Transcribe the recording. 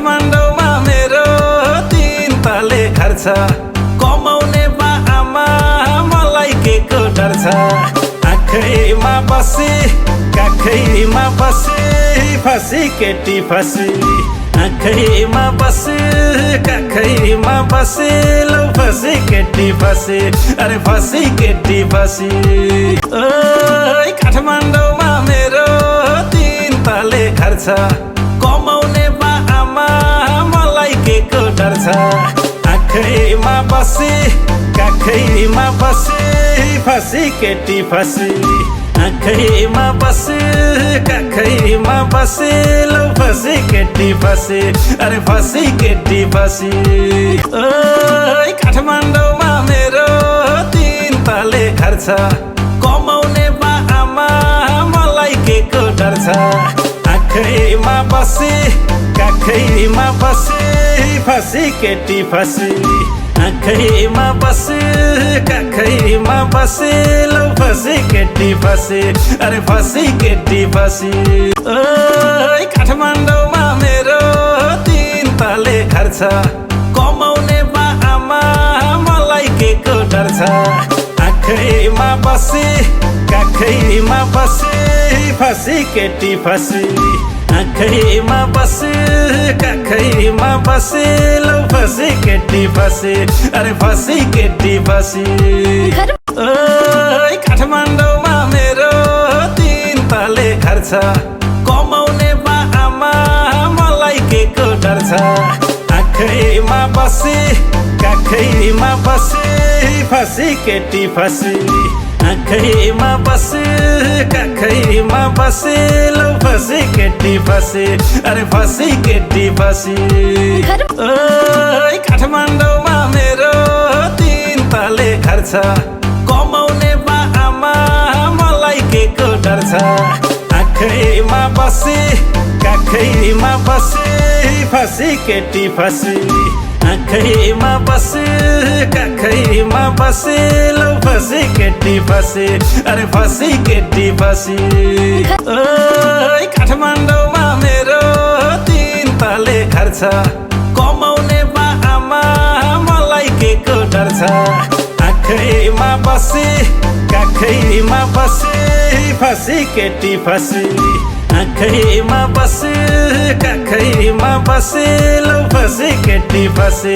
काठमाडौँमा मेरो 3 तले घर छ कमाउने बा आमा मलाई के को डर छ आँखैमा बसी काखैमा बसी फसी केटी फसी आँखैमा बसी काखैमा बसी लौ फसी केटी फसी अरे फसी केटी फसी ओइ काठमाडौँमा मेरो 3 तले घर छ कमाउने बा आमा मलाई के को डर छ आँखैमा बसी काखैमा बसी फसी केटी फसी आँखैमा बसी काखैमा बसी लौ फसी केटी फसी अरे फसी केटी फसी ओइ काठमाडौँमा मेरो 3 तले घर छ कमाउने बा आमा मलाई के को डर छ आँखैमा बसी काखैमा बसी फसी केटी फसी आँखैमा बसी काखैमा बसी लौ फसी केटी फसी अरे फसी केटी फसी ओइ काठमाडौँमा मेरो 3 तले घर छ कमाउने बा आमा मलाई के को डर छ आँखैमा बसी काखैमा बसी फसी केटी फसी आँखैमा बसी काखैमा बसी लौ फसी केटी फसी अरे फसी केटी फसी ओइ काठमाडौँमा मेरो 3 तले घर छ कमाउने बा आमा मलाई के को डर छ आँखैमा बसी काखैमा बसी फसी केटी फसी आँखैमा बसी काखैमा बसी लौ फसी केटी फसी अरे फसी केटी फसी ओइ काठमाडौँमा मेरो 3 तले घर छ कमाउने बा आमा मलाई के को डर छ आँखैमा बसी काखैमा बसी फसी केटी फसी आँखैमा बसी काखैमा बसी लौ फसी केटी फसी अरे फसी केटी फसी ओइ काठमाडौँमा मेरो 3 तले घर छ कमाउने बा आमा मलाई के को डर छ आँखैमा बसी काखैमा बसी फसी केटी फसी आँखैमा बसी काखैमा बसी लौ फसी केटी फसी